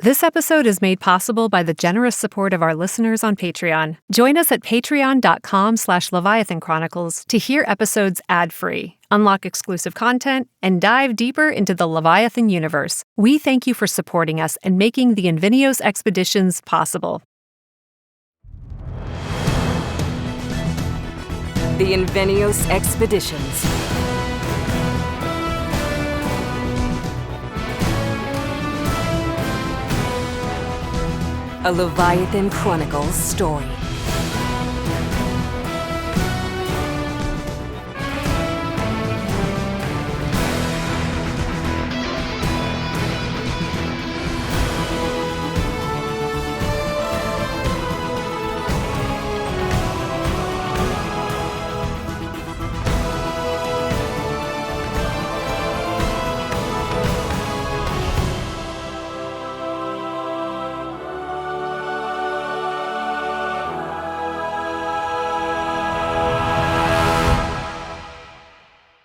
This episode is made possible by the generous support of our listeners on Patreon. Join us at patreon.com/Leviathan Chronicles to hear episodes ad-free, unlock exclusive content, and dive deeper into the Leviathan universe. We thank you for supporting us and making the Invenios expeditions possible. The Invenios expeditions. A Leviathan Chronicles story.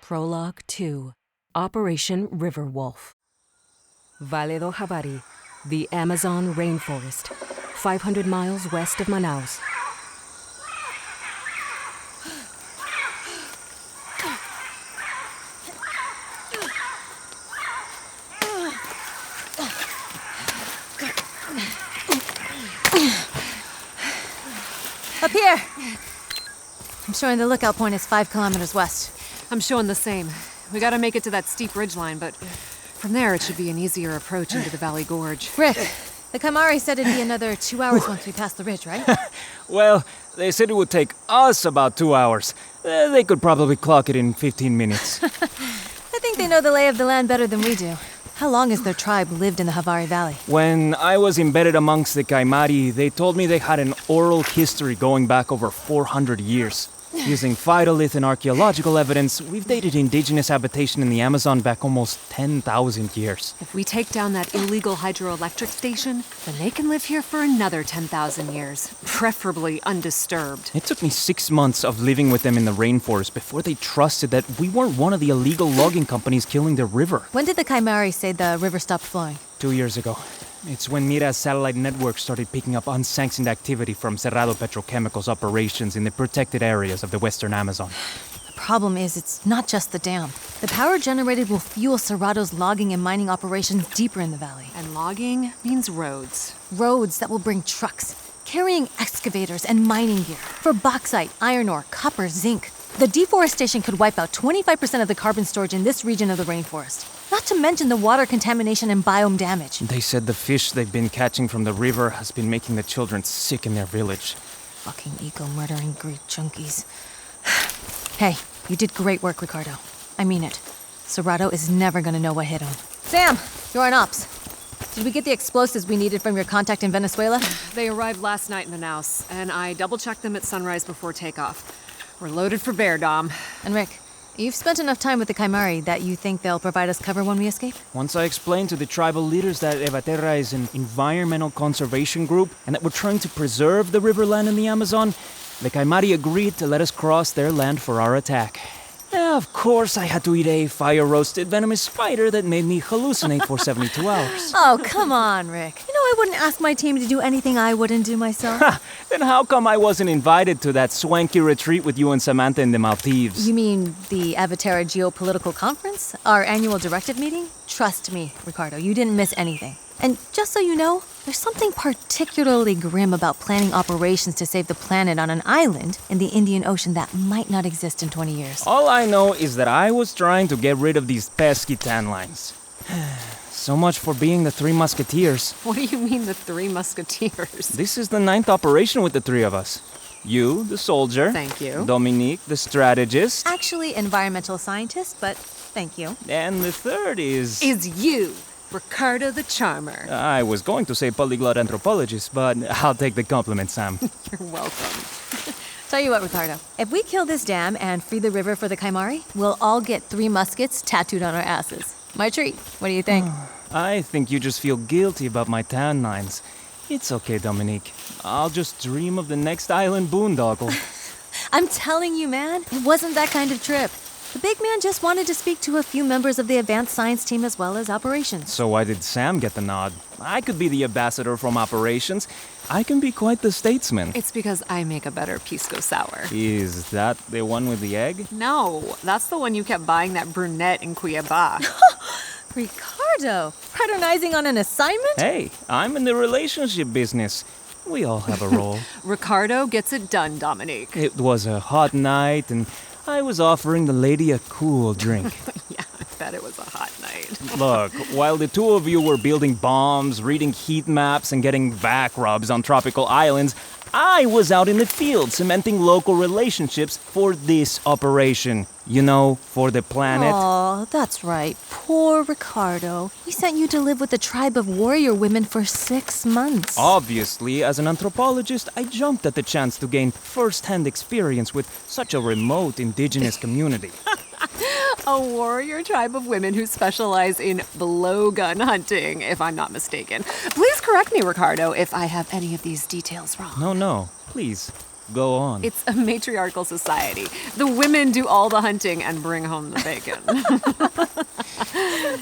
Prologue 2. Operation Riverwolf. Valle do Javari, the Amazon rainforest, 500 miles west of Manaus. Up here! I'm showing the lookout point is 5 kilometers west. I'm showing the same. We gotta make it to that steep ridgeline, but from there it should be an easier approach into the Valley Gorge. Rick, the Kaimari said it'd be another 2 hours once we pass the ridge, right? Well, they said it would take us about 2 hours. They could probably clock it in 15 minutes. I think they know the lay of the land better than we do. How long has their tribe lived in the Javari Valley? When I was embedded amongst the Kaimari, they told me they had an oral history going back over 400 years. Using phytolith and archaeological evidence, we've dated indigenous habitation in the Amazon back almost 10,000 years. If we take down that illegal hydroelectric station, then they can live here for another 10,000 years, preferably undisturbed. It took me 6 months of living with them in the rainforest before they trusted that we weren't one of the illegal logging companies killing the river. When did the Kaimari say the river stopped flowing? 2 years ago. It's when Mira's satellite network started picking up unsanctioned activity from Cerrado Petrochemicals operations in the protected areas of the western Amazon. The problem is, it's not just the dam. The power generated will fuel Cerrado's logging and mining operations deeper in the valley. And logging means roads. Roads that will bring trucks, carrying excavators and mining gear for bauxite, iron ore, copper, zinc. The deforestation could wipe out 25% of the carbon storage in this region of the rainforest. Not to mention the water contamination and biome damage. They said the fish they've been catching from the river has been making the children sick in their village. Fucking eco-murdering Greek junkies. Hey, you did great work, Ricardo. I mean it. Cerrado is never gonna know what hit him. Sam, you're on ops. Did we get the explosives we needed from your contact in Venezuela? They arrived last night in Manaus, and I double-checked them at sunrise before takeoff. We're loaded for bear, Dom. And Rick, you've spent enough time with the Kaimari that you think they'll provide us cover when we escape? Once I explained to the tribal leaders that Evaterra is an environmental conservation group and that we're trying to preserve the riverland in the Amazon, the Kaimari agreed to let us cross their land for our attack. Of course, I had to eat a fire-roasted venomous spider that made me hallucinate for 72 hours. Oh, come on, Rick. You know I wouldn't ask my team to do anything I wouldn't do myself. Ha! Then how come I wasn't invited to that swanky retreat with you and Samantha in the Maldives? You mean the Avaterra Geopolitical Conference? Our annual directive meeting? Trust me, Ricardo, you didn't miss anything. And just so you know, there's something particularly grim about planning operations to save the planet on an island in the Indian Ocean that might not exist in 20 years. All I know is that I was trying to get rid of these pesky tan lines. So much for being the Three Musketeers. What do you mean, the Three Musketeers? This is the 9th operation with the three of us. You, the soldier. Thank you. Dominique, the strategist. Actually, environmental scientist, but thank you. And the third is you, Ricardo the Charmer. I was going to say polyglot anthropologist, but I'll take the compliment, Sam. You're welcome. Tell you what, Ricardo. If we kill this dam and free the river for the Kaimari, we'll all get 3 muskets tattooed on our asses. My treat. What do you think? I think you just feel guilty about my tan lines. It's okay, Dominique. I'll just dream of the next island boondoggle. I'm telling you, man, it wasn't that kind of trip. The big man just wanted to speak to a few members of the advanced science team as well as operations. So why did Sam get the nod? I could be the ambassador from operations. I can be quite the statesman. It's because I make a better pisco sour. Is that the one with the egg? No, that's the one you kept buying that brunette in Cuiabá. Ricardo, fraternizing on an assignment? Hey, I'm in the relationship business. We all have a role. Ricardo gets it done, Dominique. It was a hot night, and I was offering the lady a cool drink. Yeah, I bet it was a hot night. Look, while the two of you were building bombs, reading heat maps, and getting back rubs on tropical islands, I was out in the field cementing local relationships for this operation. You know, for the planet. Oh, that's right. Poor Ricardo. We sent you to live with a tribe of warrior women for 6 months. Obviously, as an anthropologist, I jumped at the chance to gain first-hand experience with such a remote indigenous community. A warrior tribe of women who specialize in blowgun hunting, if I'm not mistaken. Please correct me, Ricardo, if I have any of these details wrong. No, please, go on. It's a matriarchal society. The women do all the hunting and bring home the bacon.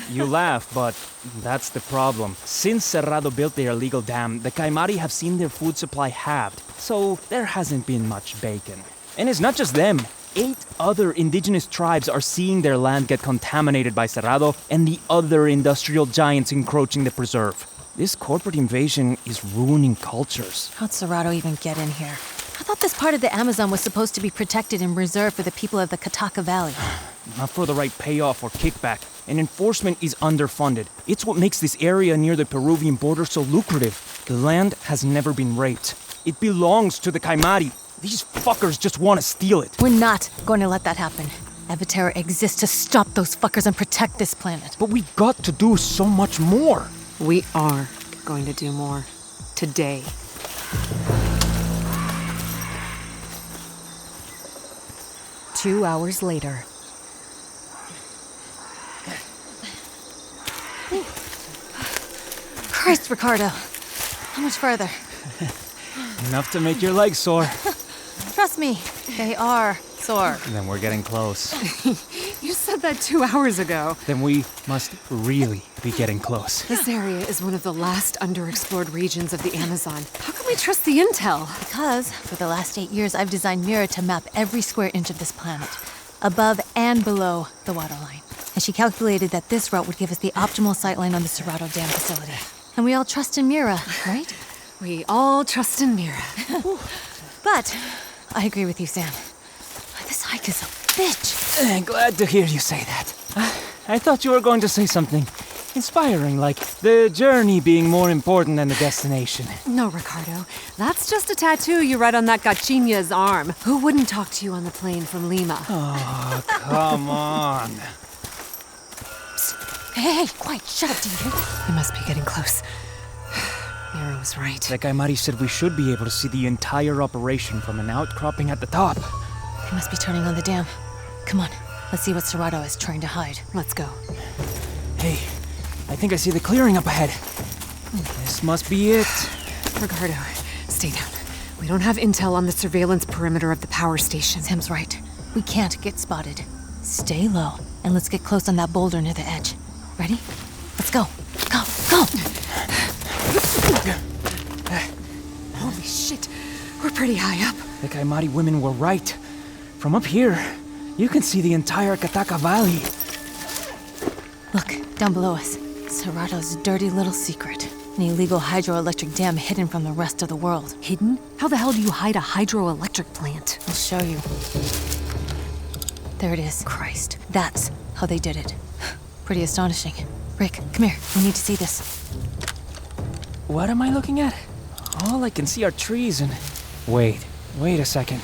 You laugh, but that's the problem. Since Cerrado built their illegal dam, the Kaimari have seen their food supply halved, so there hasn't been much bacon. And it's not just them. 8 other indigenous tribes are seeing their land get contaminated by Cerrado and the other industrial giants encroaching the preserve. This corporate invasion is ruining cultures. How'd Cerrado even get in here? I thought this part of the Amazon was supposed to be protected and reserved for the people of the Kataka Valley. Not for the right payoff or kickback, and enforcement is underfunded. It's what makes this area near the Peruvian border so lucrative. The land has never been raped. It belongs to the Kaimari. These fuckers just want to steal it. We're not going to let that happen. Evaterra exists to stop those fuckers and protect this planet. But we got to do so much more. We are going to do more. Today. Two hours later. Christ, Ricardo. How much further? Enough to make your legs sore. Trust me, they are sore. Then we're getting close. You said that 2 hours ago. Then we must really be getting close. This area is one of the last underexplored regions of the Amazon. How can we trust the intel? Because for the last 8 years, I've designed Mira to map every square inch of this planet, above and below the waterline. And she calculated that this route would give us the optimal sightline on the Cerrado Dam facility. And we all trust in Mira, right? We all trust in Mira. But I agree with you, Sam. This hike is a bitch. Glad to hear you say that. I thought you were going to say something inspiring, like the journey being more important than the destination. No, Ricardo. That's just a tattoo you write on that gachina's arm. Who wouldn't talk to you on the plane from Lima? Oh, come on. Hey, quiet, shut up, do you hear? We must be getting close. Mira was right. The Kaimari said we should be able to see the entire operation from an outcropping at the top. They must be turning on the dam. Come on, let's see what Cerrado is trying to hide. Let's go. Hey, I think I see the clearing up ahead. This must be it. Ricardo, stay down. We don't have intel on the surveillance perimeter of the power station. Sam's right. We can't get spotted. Stay low, and let's get close on that boulder near the edge. Ready? Let's go. Go, go! Holy shit, we're pretty high up. The Kaimari women were right. From up here, you can see the entire Kataka Valley. Look, down below us. Cerrado's dirty little secret. An illegal hydroelectric dam hidden from the rest of the world. Hidden? How the hell do you hide a hydroelectric plant? I'll show you. There it is. Christ. That's how they did it. Pretty astonishing. Rick, come here. We need to see this. What am I looking at? All I can see are trees and... Wait a second.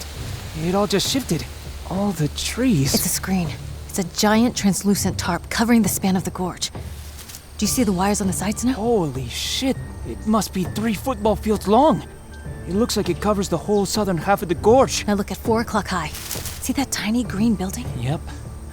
It all just shifted. All the trees. It's a screen. It's a giant translucent tarp covering the span of the gorge. Do you see the wires on the sides now? Holy shit. It must be 3 football fields long. It looks like it covers the whole southern half of the gorge. Now look at 4 o'clock high. See that tiny green building? Yep,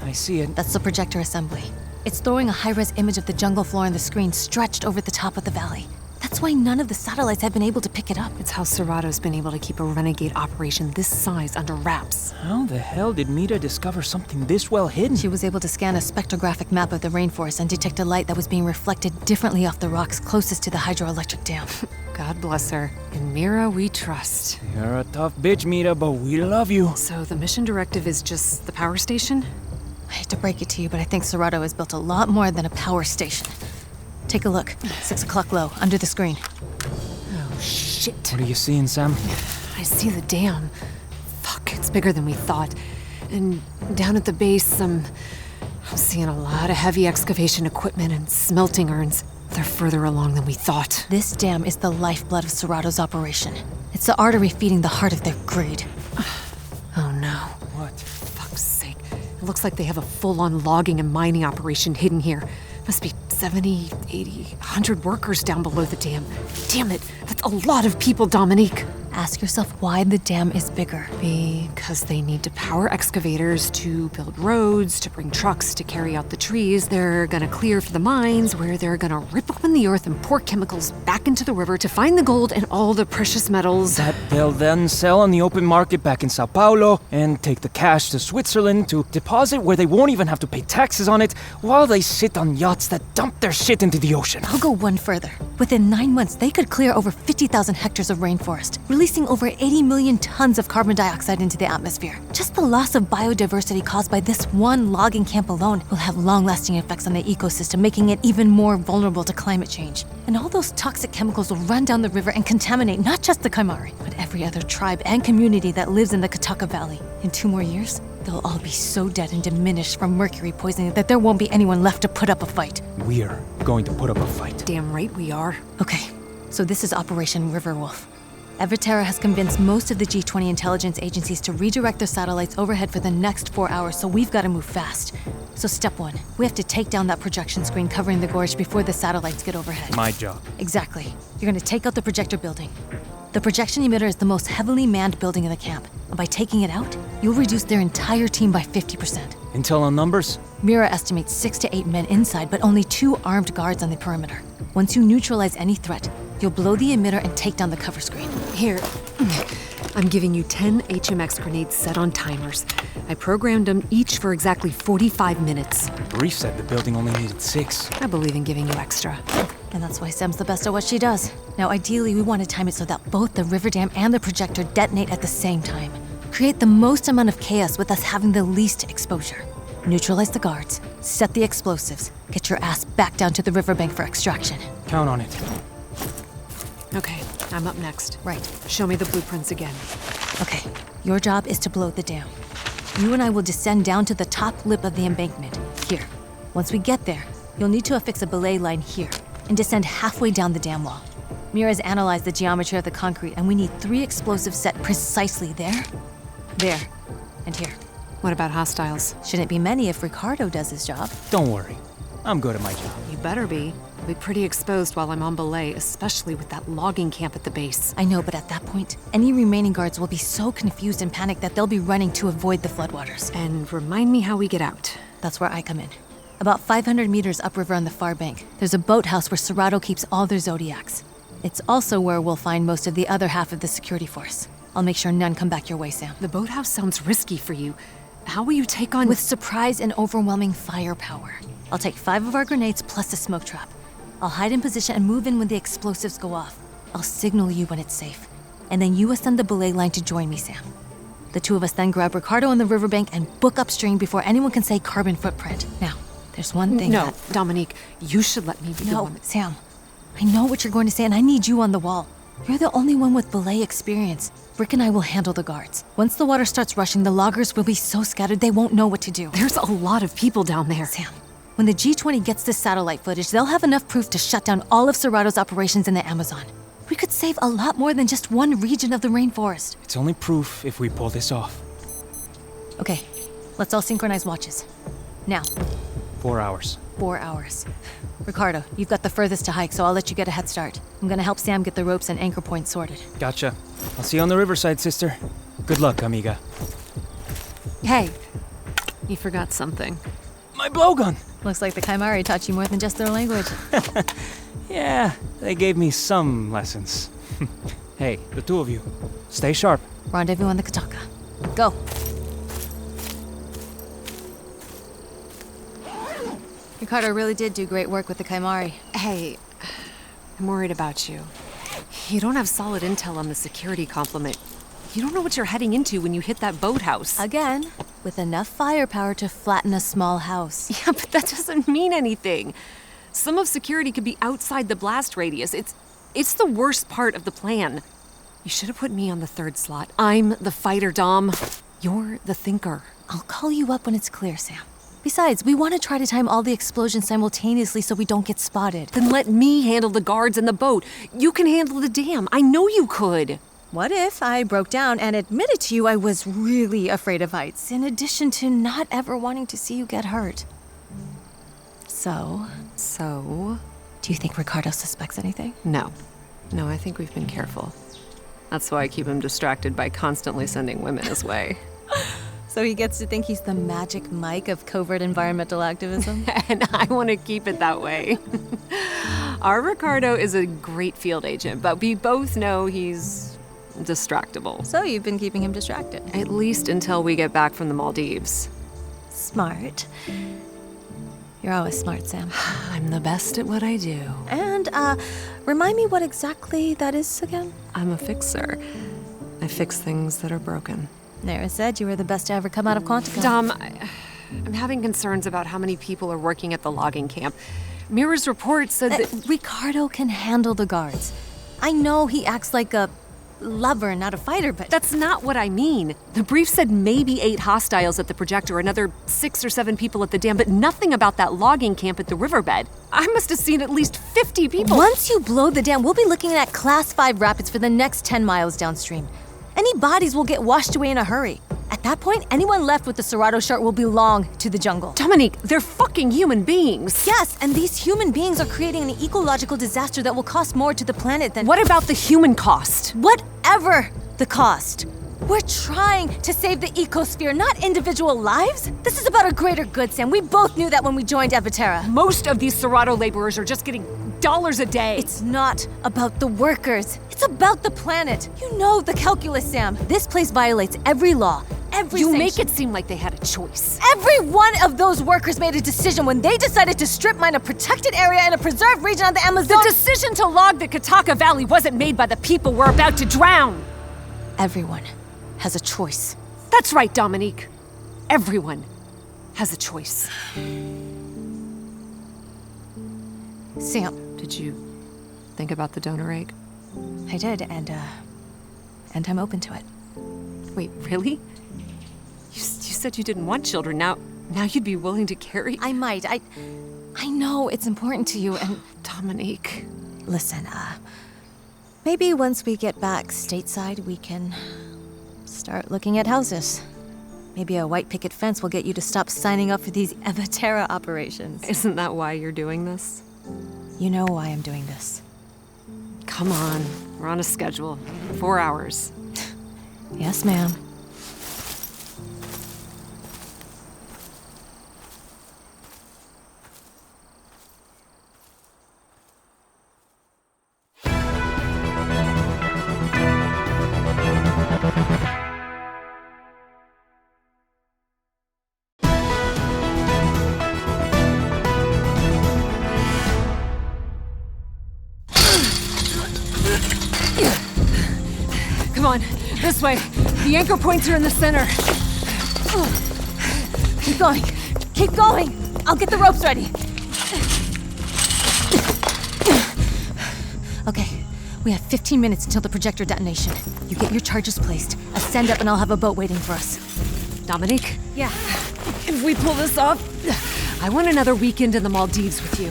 I see it. That's the projector assembly. It's throwing a high-res image of the jungle floor on the screen stretched over the top of the valley. That's That's why none of the satellites have been able to pick it up. It's how Cerrado's been able to keep a renegade operation this size under wraps. How the hell did Mira discover something this well hidden? She was able to scan a spectrographic map of the rainforest and detect a light that was being reflected differently off the rocks closest to the hydroelectric dam. God bless her. In Mira, we trust. You're a tough bitch, Mira, but we love you. So the mission directive is just the power station? I hate to break it to you, but I think Cerrado has built a lot more than a power station. Take a look. 6 o'clock low, under the screen. Oh, shit. What are you seeing, Sam? I see the dam. Fuck, it's bigger than we thought. And down at the base, I'm seeing a lot of heavy excavation equipment and smelting urns. They're further along than we thought. This dam is the lifeblood of Cerrado's operation. It's the artery feeding the heart of their greed. Oh no. What? Fuck's sake. It looks like they have a full-on logging and mining operation hidden here. Must be 70, 80, 100 workers down below the dam. Damn it, that's a lot of people, Dominique. Ask yourself why the dam is bigger. Because they need to power excavators to build roads, to bring trucks to carry out the trees. They're gonna clear for the mines, where they're gonna rip open the earth and pour chemicals back into the river to find the gold and all the precious metals. That they'll then sell on the open market back in Sao Paulo and take the cash to Switzerland to deposit where they won't even have to pay taxes on it while they sit on yachts that dump their shit into the ocean. I'll go one further. Within 9 months, they could clear over 50,000 hectares of rainforest, releasing over 80 million tons of carbon dioxide into the atmosphere. Just the loss of biodiversity caused by this one logging camp alone will have long-lasting effects on the ecosystem, making it even more vulnerable to climate change. And all those toxic chemicals will run down the river and contaminate not just the Kaimari, but every other tribe and community that lives in the Kataka Valley. In 2 more years, they'll all be so dead and diminished from mercury poisoning that there won't be anyone left to put up a fight. We're going to put up a fight. Damn right we are. Okay, so this is Operation Riverwolf. Everterra has convinced most of the G20 intelligence agencies to redirect their satellites overhead for the next 4 hours, so we've got to move fast. So step 1, we have to take down that projection screen covering the gorge before the satellites get overhead. My job. Exactly. You're going to take out the projector building. The projection emitter is the most heavily manned building in the camp, and by taking it out, you'll reduce their entire team by 50%. Intel on numbers? Mira estimates 6 to 8 men inside, but only 2 armed guards on the perimeter. Once you neutralize any threat, you'll blow the emitter and take down the cover screen. Here, I'm giving you 10 HMX grenades set on timers. I programmed them each for exactly 45 minutes. The brief said the building only needed 6. I believe in giving you extra. And that's why Sam's the best at what she does. Now, ideally, we want to time it so that both the river dam and the projector detonate at the same time. Create the most amount of chaos with us having the least exposure. Neutralize the guards, set the explosives, get your ass back down to the riverbank for extraction. Count on it. Okay, I'm up next. Right. Show me the blueprints again. Okay, your job is to blow the dam. You and I will descend down to the top lip of the embankment, here. Once we get there, you'll need to affix a belay line here and descend halfway down the dam wall. Mira's analyzed the geometry of the concrete, and we need 3 explosives set precisely there, and here. What about hostiles? Shouldn't be many if Ricardo does his job. Don't worry. I'm good at my job. You better be. I'll be pretty exposed while I'm on belay, especially with that logging camp at the base. I know, but at that point, any remaining guards will be so confused and panicked that they'll be running to avoid the floodwaters. And remind me how we get out. That's where I come in. About 500 meters upriver on the far bank, there's a boathouse where Cerrado keeps all their Zodiacs. It's also where we'll find most of the other half of the security force. I'll make sure none come back your way, Sam. The boathouse sounds risky for you. How will you take on— With surprise and overwhelming firepower. I'll take 5 of our grenades plus a smoke trap. I'll hide in position and move in when the explosives go off. I'll signal you when it's safe. And then you ascend the belay line to join me, Sam. The 2 of us then grab Ricardo on the riverbank and book upstream before anyone can say carbon footprint. Now, there's one thing No, that— Dominique, you should let me be the one. Sam. I know what you're going to say, and I need you on the wall. You're the only one with belay experience. Rick and I will handle the guards. Once the water starts rushing, the loggers will be so scattered they won't know what to do. There's a lot of people down there. Sam, when the G20 gets this satellite footage, they'll have enough proof to shut down all of Cerrado's operations in the Amazon. We could save a lot more than just one region of the rainforest. It's only proof if we pull this off. Okay, let's all synchronize watches. Now, 4 hours. 4 hours. Ricardo, you've got the furthest to hike, so I'll let you get a head start. I'm gonna help Sam get the ropes and anchor points sorted. Gotcha. I'll see you on the riverside, sister. Good luck, amiga. Hey, you forgot something. My blowgun! Looks like the Kaimari taught you more than just their language. Yeah, they gave me some lessons. Hey, the two of you, stay sharp. Rendezvous on the Kataka. Go. Ricardo really did do great work with the Kaimari. Hey, I'm worried about you. You don't have solid intel on the security complement. You don't know what you're heading into when you hit that boathouse. Again, with enough firepower to flatten a small house. Yeah, but that doesn't mean anything. Some of security could be outside the blast radius. It's the worst part of the plan. You should have put me on the third slot. I'm the fighter, Dom. You're the thinker. I'll call you up when it's clear, Sam. Besides, we want to try to time all the explosions simultaneously so we don't get spotted. Then let me handle the guards and the boat. You can handle the dam. I know you could. What if I broke down and admitted to you I was really afraid of heights, in addition to not ever wanting to see you get hurt? So, do you think Ricardo suspects anything? No, I think we've been careful. That's why I keep him distracted by constantly sending women his way. So he gets to think he's the magic Mike of covert environmental activism? And I want to keep it that way. Our Ricardo is a great field agent, but we both know he's distractible. So you've been keeping him distracted? At least until we get back from the Maldives. Smart. You're always smart, Sam. I'm the best at what I do. And, remind me what exactly that is again? I'm a fixer. I fix things that are broken. Nara said you were the best to ever come out of Quantico. Dom, I'm having concerns about how many people are working at the logging camp. Mira's report said that... Ricardo can handle the guards. I know he acts like a lover, not a fighter, but... That's not what I mean. The brief said maybe 8 hostiles at the projector, another 6 or 7 people at the dam, but nothing about that logging camp at the riverbed. I must have seen at least 50 people. Once you blow the dam, we'll be looking at Class 5 rapids for the next 10 miles downstream. Any bodies will get washed away in a hurry. At that point, anyone left with the Cerrado shark will belong to the jungle. Dominique, they're fucking human beings. Yes, and these human beings are creating an ecological disaster that will cost more to the planet than... What about the human cost? Whatever the cost. We're trying to save the ecosphere, not individual lives. This is about a greater good, Sam. We both knew that when we joined Evaterra. Most of these Cerrado laborers are just getting dollars a day. It's not about the workers. It's about the planet. You know the calculus, Sam. This place violates every law, every You sanction. make it seem like they had a choice. Every one of those workers made a decision when they decided to strip mine a protected area in a preserved region of the Amazon. The decision to log the Kataka Valley wasn't made by the people we're about to drown. Everyone has a choice. That's right, Dominique. Everyone has a choice. Sam. Did you think about the donor egg? I did, and I'm open to it. Wait, really? You said you didn't want children. Now you'd be willing to carry? I might. I know it's important to you, and... Dominique. Listen, maybe once we get back stateside, we can start looking at houses. Maybe a white picket fence will get you to stop signing up for these Evaterra operations. Isn't that why you're doing this? You know why I'm doing this. Come on, we're on a schedule. 4 hours. Yes, ma'am. Come on, this way. The anchor points are in the center. Keep going. Keep going. I'll get the ropes ready. Okay, we have 15 minutes until the projector detonation. You get your charges placed. Ascend up and I'll have a boat waiting for us. Dominique? Yeah. If we pull this off, I want another weekend in the Maldives with you.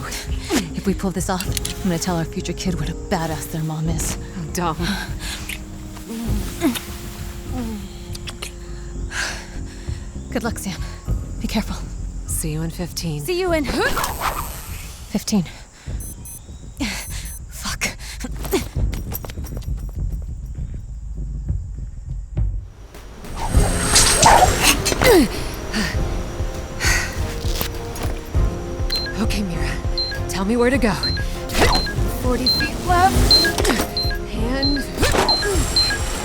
If we pull this off, I'm gonna tell our future kid what a badass their mom is. Dom. Good luck, Sam. Be careful. See you in 15. See you in... 15. Fuck. Okay, Mira. Tell me where to go. 40 feet left. And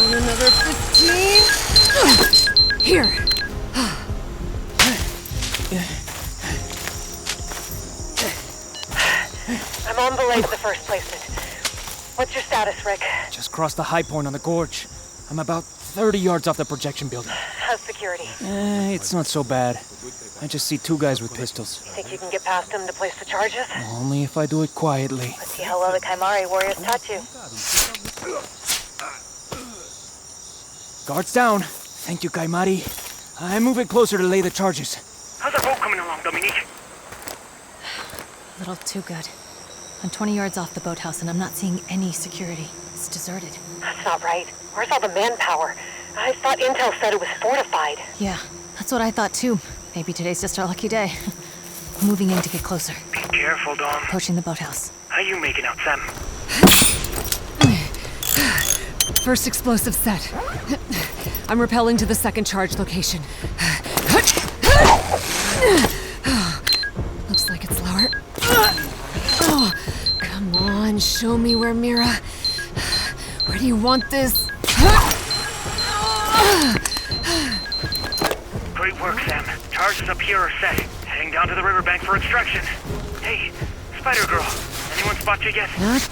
on another 15. Here. I'm on belay to the first placement. What's your status, Rick? Just crossed the high point on the gorge. I'm about 30 yards off the projection building. How's security? It's not so bad. I just see 2 guys with pistols. You think you can get past them to place the charges? Only if I do it quietly. Let's see how well the Kaimari warriors taught you. Guards down. Thank you, Kaimari. I'm moving closer to lay the charges. How's the boat coming along, Dominique? A little too good. I'm 20 yards off the boathouse and I'm not seeing any security. It's deserted. That's not right. Where's all the manpower? I thought intel said it was fortified. Yeah, that's what I thought too. Maybe today's just our lucky day. Moving in to get closer. Be careful, Dom. Approaching the boathouse. How you making out, Sam? First explosive set. I'm rappelling to the second charge location. Looks like it's lower. Oh, come on, show me where, Mira. Where do you want this? Great work, Sam. Charges up here are set. Heading down to the riverbank for extraction. Hey, Spider Girl. Anyone spot you yet? Not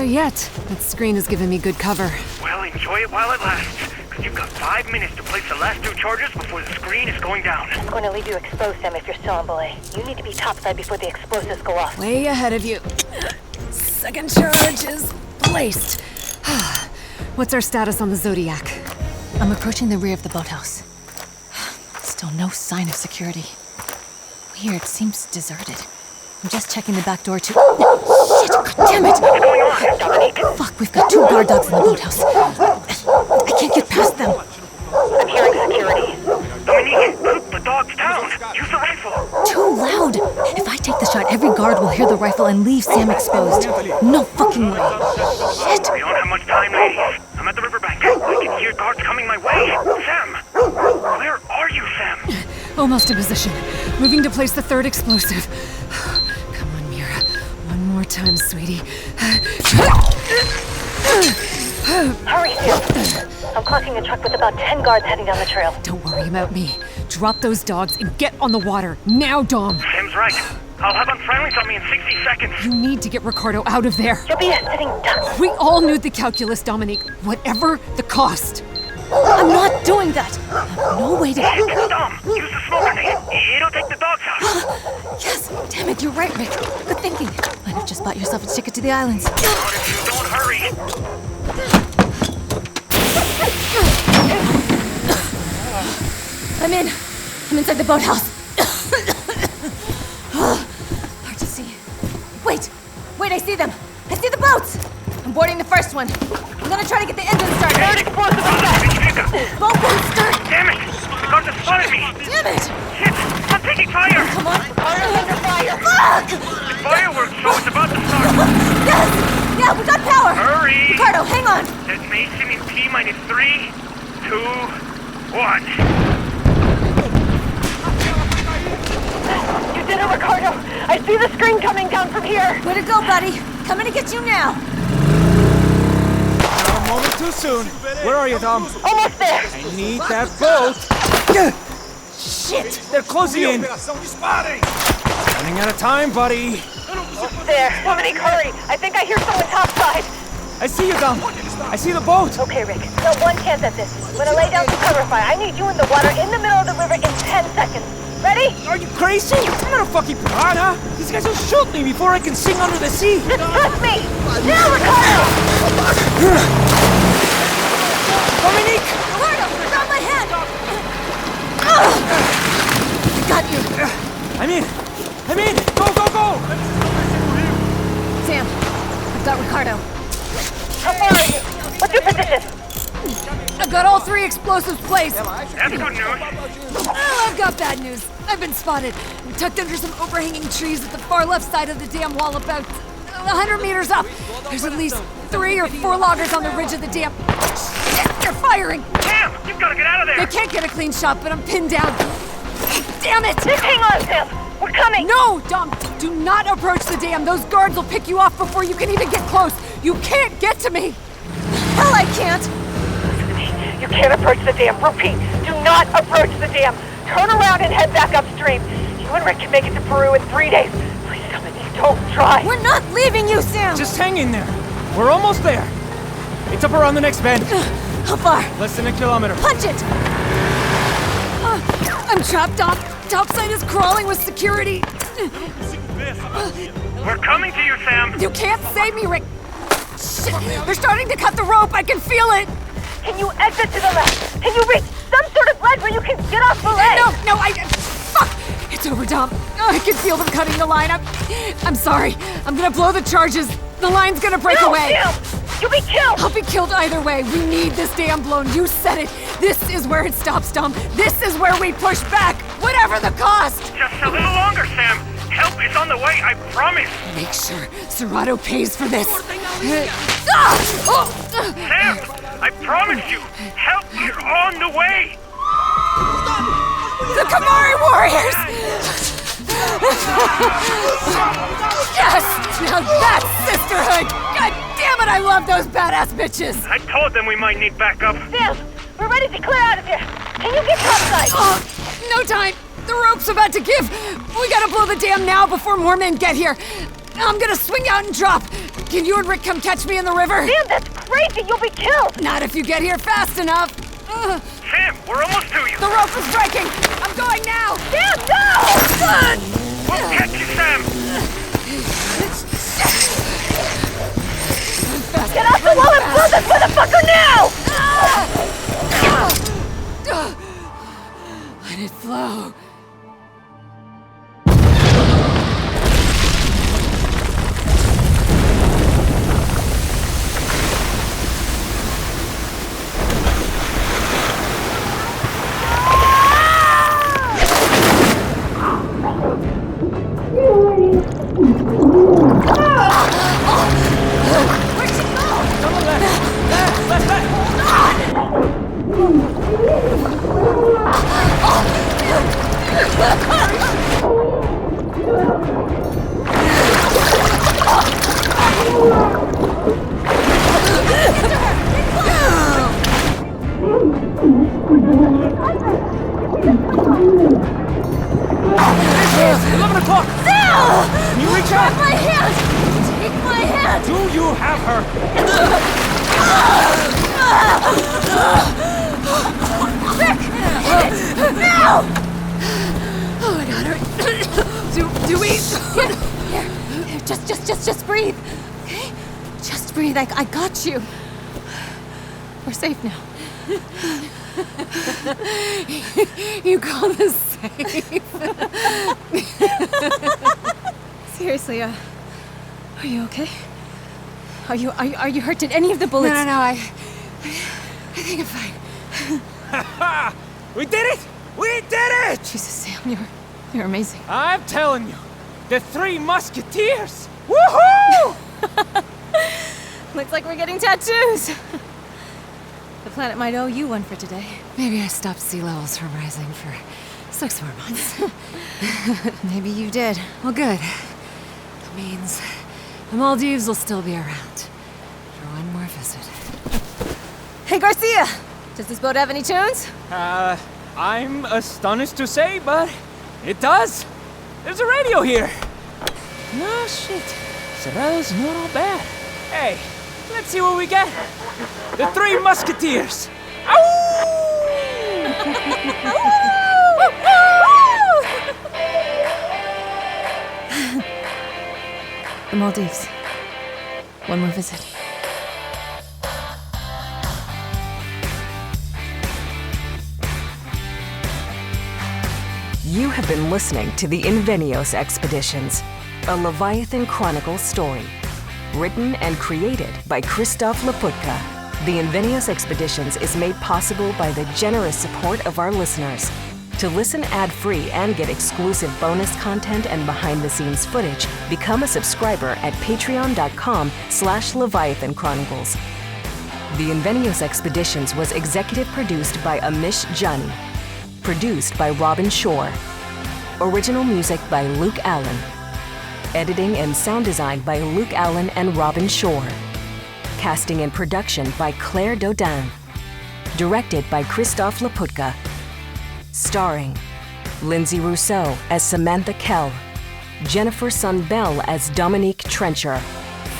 yet. That screen has given me good cover. Well, enjoy it while it lasts. Because you've got 5 minutes to place the last 2 charges before the screen is going down. I'm going to leave you exposed, Sam, if you're still on belay. You need to be topside before the explosives go off. Way ahead of you. Second charge is placed. What's our status on the Zodiac? I'm approaching the rear of the boathouse. Still no sign of security. Weird, seems deserted. I'm just checking the back door too. Shit! God damn it! What's going on, Dominique? Fuck, we've got 2 guard dogs in the boathouse. I can't get past them. I'm hearing security. Dominique, put the dogs down. Use the rifle. Too loud! If I take the shot, every guard will hear the rifle and leave Sam exposed. No fucking way. Shit! We don't have much time, ladies. I'm at the riverbank. I can hear guards coming my way. Sam! Where are you, Sam? Almost in position. Moving to place the 3rd explosive. Come on, Mira. One more time, sweetie. Hurry, Sam. I'm clocking a truck with about 10 guards heading down the trail. Don't worry about me. Drop those dogs and get on the water. Now, Dom. Sam's right. I'll have unfriendlies on me in 60 seconds. You need to get Ricardo out of there. You'll be a sitting duck. We all knew the calculus, Dominique. Whatever the cost. I'm not doing that! No way to... Dom, use the smoke grenade. It'll take the dogs out. Yes! Damn it, you're right, Rick. Good thinking. Might have just bought yourself a ticket to the islands. Not if you don't hurry. I'm in. I'm inside the boathouse. Hard to see. Wait! Wait, I see them! I see the boats! I'm boarding the first one. I'm gonna try to get the engine started. Third explosive is set. Boat won't start! Damn it! The guards have spotted me. Damn it! Shit! I'm taking fire! Come on! Carter's under fire. Fuck! The fireworks show is about to start. Yes! Yeah, we got power! Hurry! Ricardo, hang on! Detonation in T-minus 3, 2, 1. You did it, Ricardo. I see the screen coming down from here. Way to go, buddy! Coming to get you now! A moment too soon. Where are you, Dom? Almost there. I need that boat. Shit! They're closing in. Running out of time, buddy. There. Dominique, hurry. I think I hear someone topside. I see you, Dom. I see the boat. Okay, Rick. Not one chance at this. I'm gonna lay down some cover fire. I need you in the water in the middle of the river in 10 seconds. Ready? Are you crazy? I'm not a fucking piranha. These guys will shoot me before I can sing under the sea. Just trust me. Now, Ricardo. Dominique! Ricardo, grab my hand! I got you! I'm in. Go, go, go! Sam, I've got Ricardo. How far are you? What's your position? I've got all 3 explosives placed. That's good news. Oh, I've got bad news. I've been spotted. I'm tucked under some overhanging trees at the far left side of the dam wall about 100 meters up. There's at least 3 or 4 loggers on the ridge of the dam. Shit, they're firing. Damn! You've got to get out of I there! can't get a clean shot, but I'm pinned down. Damn it! Just hang on, Sam. We're coming. No, Dom, Do not approach the dam! Those guards will pick you off before you can even get close! You can't get to me! Hell, I can't! You can't approach the dam. Repeat, do not approach the dam. Turn around and head back upstream. You and Rick can make it to Peru in 3 days. Please, Dominique, don't try. We're not leaving you, Sam! Just hang in there. We're almost there. It's up around the next bend. How far? Less than a kilometer. Punch it! I'm trapped off. Topside is crawling with security. We're coming to you, Sam. You can't save me, Rick. Shit, they're starting to cut the rope. I can feel it. Can you exit to the left? Can you reach some sort of ledge where you can get off the ledge? No, fuck! It's over, Dom. I can feel them cutting the line. I'm sorry. I'm gonna blow the charges. The line's gonna break away. Sam! You'll be killed! I'll be killed either way. We need this dam blown. You said it. This is where it stops, Dom. This is where we push back, whatever the cost. Just a little longer, Sam. Help is on the way, I promise. Make sure Serrato pays for this. Sam, I promise you, help is on the way. The Kamari Warriors! Yes! Now that's sisterhood! God damn it, I love those badass bitches! I told them we might need backup. Sam, we're ready to clear out of here. Can you get topside? Oh, no time! The rope's about to give! We gotta blow the dam now before more men get here! I'm gonna swing out and drop! Can you and Rick come catch me in the river? Sam, that's crazy! You'll be killed! Not if you get here fast enough! Sam, we're almost to you. The rope is breaking! I'm going now! Sam, no! We'll catch you, Sam. Get off the wall and blow this motherfucker now! Let it flow. Just breathe, okay? Just breathe, I got you. We're safe now. You call this safe? Seriously, are you okay? Are you hurt? Did any of the bullets... No, I think I'm fine. We did it! We did it! Jesus, Sam, you're amazing. I'm telling you, the Three Musketeers! Woohoo! Looks like we're getting tattoos. The planet might owe you one for today. Maybe I stopped sea levels from rising for 6 more months. Maybe you did. Well, good. That means the Maldives will still be around for one more visit. Hey, Garcia! Does this boat have any tunes? I'm astonished to say, but it does. There's a radio here. No shit. Cerrado's not all bad. Hey, let's see what we get. The Three Musketeers. The Maldives. One more visit. You have been listening to the Invenios Expeditions, a Leviathan Chronicles story. Written and created by Christof Laputka. The Invenios Expeditions is made possible by the generous support of our listeners. To listen ad-free and get exclusive bonus content and behind-the-scenes footage, become a subscriber at patreon.com/Leviathan Chronicles. The Invenios Expeditions was executive produced by Amish Jani. Produced by Robin Shore. Original music by Luke Allen. Editing and sound design by Luke Allen and Robin Shore. Casting and production by Claire Dodin. Directed by Christof Laputka. Starring Linsay Rousseau as Samantha Kell, Jennifer Sunbell as Dominique Trencher,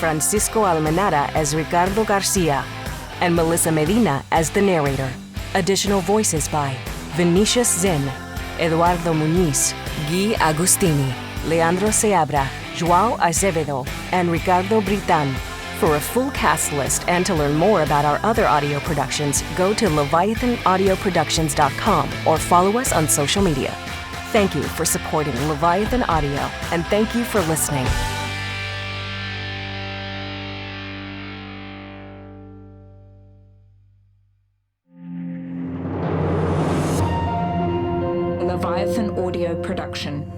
Francisco Almenara as Ricardo Garcia, and Melissa Medina as the narrator. Additional voices by Vinicius Zin, Eduardo Muñiz, Guy Agustini, Leandro Seabra, Joao Azevedo, and Ricardo Britan. For a full cast list and to learn more about our other audio productions, go to leviathanaudioproductions.com or follow us on social media. Thank you for supporting Leviathan Audio, and thank you for listening. Leviathan Audio Production.